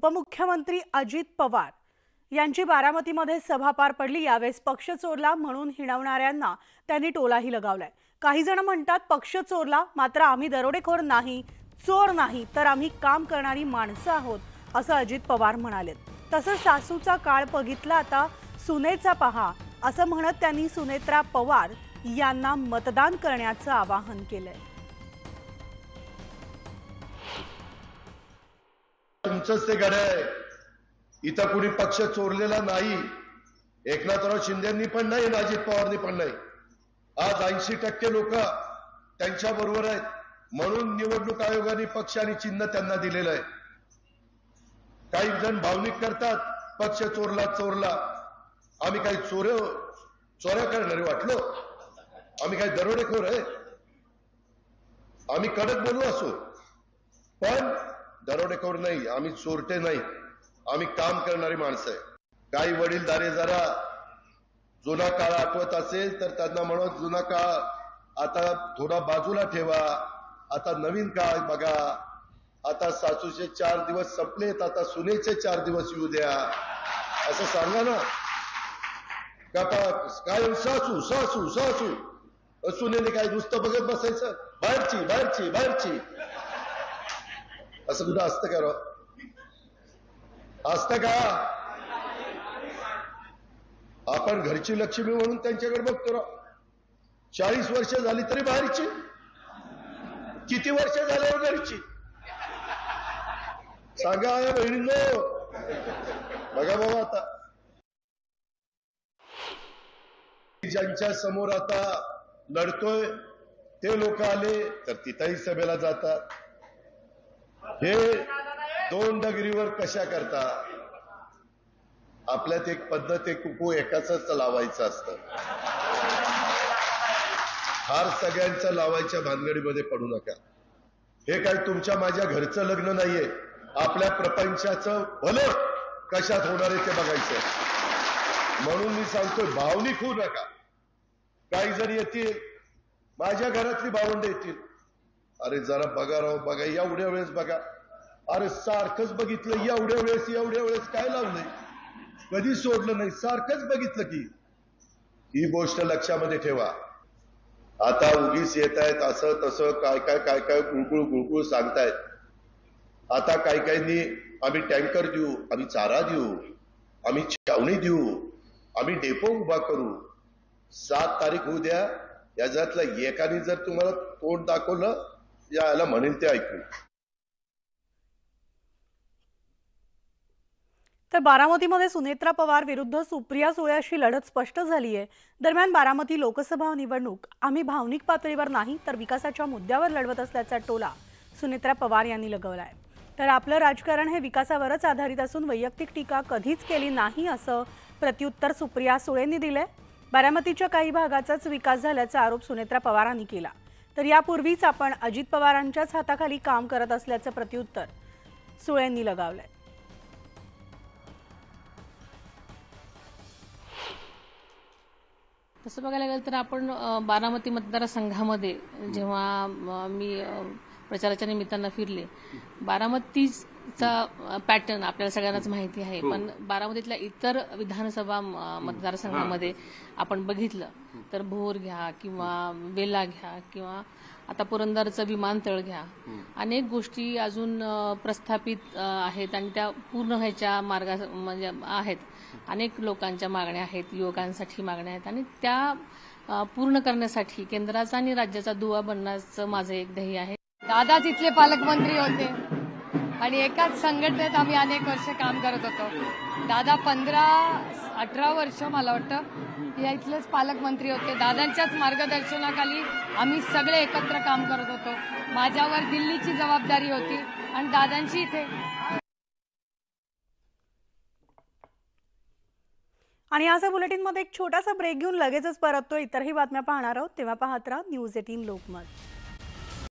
उपमुख्यमंत्री अजित पवार यांची बारामतीमध्ये सभा पार पडली। यावेळेस पक्ष चोरला म्हणून हिणवणाऱ्यांना त्यांनी टोलाही लगावलाय। काही जण म्हणतात पक्ष चोरला, मात्र आम्ही दरोडेखोर नाही, चोर नाही, तर आम्ही काम करणारी माणसं आहोत, असं अजित पवार म्हणाले। तसंच सासूचा काळ बघितला, आता सुनेचा पहा, असं म्हणत त्यांनी सुनेत्रा पवार यांना मतदान करण्याचं आवाहन केलंय। तुमचंच ते घड आहे, इथं कुणी पक्ष चोरलेला नाही। एकनाथराव शिंदेंनी पण नाही, अजित पवारनी पण नाही। आज 80% लोक त्यांच्या बरोबर आहेत, म्हणून निवडणूक आयोगाने पक्ष आणि चिन्ह त्यांना दिलेलं आहे। काही जण भावनिक करतात, पक्ष चोरला चोरला, आम्ही काही चोऱ्या करणारे वाटलो? आम्ही काही दरोडेखोर आहे? आम्ही कडक बोलू असो, पण दरोडेखोर नाही, आम्ही चोरटे नाही, आम्ही काम करणारी माणसं आहे। काही वडीलधारे जरा जुना काळ आठवत असेल तर त्यांना म्हणत, जुना काळ आता थोडा बाजूला ठेवा, आता नवीन काळ बघा। आता सासूचे 4 दिवस संपलेत, आता सुनेचे 4 दिवस येऊ द्या, असं सांगा ना। काय सासू सासू सासू, सुनेने काय नुसतं बघत बसायचं, बाहेरची बाहेरची बाहेरची, असं कुठं असतं का? असतं का? आपण घरची लक्ष्मी म्हणून त्यांच्याकडे बघतो। 40 वर्ष झाली तरी बाहेरची, किती वर्ष झाल्यावर घरची? सांगा बहिणींनो, बघा बाबा, आता ज्यांच्या समोर आता लढतोय ते लोक आले तर तिथंही सभेला जातात। हे 2 डगरीवर कशा करता? आपल्यात एक पद्धत आहे, कुकू एकाच लावायचं असतं, हार सगळ्यांचं लावायच्या भानगडीमध्ये पडू नका। हे काय तुमच्या माझ्या घरचं लग्न नाहीये, आपल्या प्रपंचाचं भलं कशात होणार आहे ते बघायचं। म्हणून मी सांगतोय, भावनिक होऊ नका। काही जण येतील, माझ्या घरातली भावंड येतील, अरे जरा बघा राव, बघा एवढ्या वेळेस बघा, अरे सारखंच बघितलं, एवढ्या वेळेस काय लावलंय, कधी सोडलं नाही, सारखंच बघितलं की। ही गोष्ट लक्षामध्ये ठेवा। आता उगीच येत आहेत असं तसं काय काय गुळगुळ सांगतायत। आता काहींनी आम्ही टँकर देऊ, आम्ही चारा देऊ, आम्ही छावणी देऊ, आम्ही डेपो उभा करू। 7 तारीख होऊ द्या, याच्यातलं एकाने जर तुम्हाला तोंड दाखवलं, याला म्हणेन ते ऐकू। तर बारामतीमध्ये सुनेत्रा पवार विरुद्ध सुप्रिया सुळे अशी लढत स्पष्ट झाली आहे। दरम्यान बारामती लोकसभा निवडणूक आम्ही भावनिक पातळीवर नाही तर विकासाच्या मुद्द्यावर लढवत असल्याचा टोला सुनेत्रा पवार यांनी लगावलाय। तर आपलं राजकारण हे विकासावरच आधारित असून वैयक्तिक टीका कधीच केली नाही, असं प्रत्युत्तर सुप्रिया सुळेंनी दिलंय। बारामतीच्या काही भागाचाच विकास झाल्याचा आरोप सुनेत्रा पवारांनी केला। तर यापूर्वीच आपण अजित पवारांच्याच हाताखाली काम करत असल्याचं प्रत्युत्तर सुळेंनी लगावलंय। तसं बघायला गेलं तर आपण बारामती मतदारसंघामध्ये जेव्हा मी प्रचाराच्या निमित्तानं फिरले, बारामतीचा पॅटर्न आपल्याला सगळ्यांनाच माहिती आहे, पण बारामतीतल्या इतर विधानसभा मतदारसंघामध्ये आपण बघितलं तर भोर घ्या किंवा वेला घ्या किंवा आता पुरंदरचं विमानतळ घ्या, अनेक गोष्टी अजून प्रस्थापित आहेत आणि त्या पूर्ण व्हायच्या मार्गा म्हणजे आहेत। अनेक लोकांच्या मागण्या आहेत, युवकांसाठी मागण्या आहेत आणि त्या पूर्ण करण्यासाठी केंद्राचा आणि राज्याचा दुवा बनण्याचं माझं एक ध्येय आहे। दादा तिथले पालकमंत्री होते आणि एकाच संघटनेत आम्ही अनेक वर्ष काम करत होतो। दादा 15-18 वर्ष मला वाटतं या इथलेच पालकमंत्री होते। दादांच्याच मार्गदर्शनाखाली आम्ही सगळे एकत्र काम करत होतो। माझ्यावर दिल्लीची जबाबदारी होती आणि दादांची इथे। आणि आज बुलेटिनमध्ये एक छोटासा ब्रेक घेऊन लगेचच परततो। इतरही बातम्या पाहणार आहोत, तेव्हा पाहत राहा न्यूज 18 लोकमत।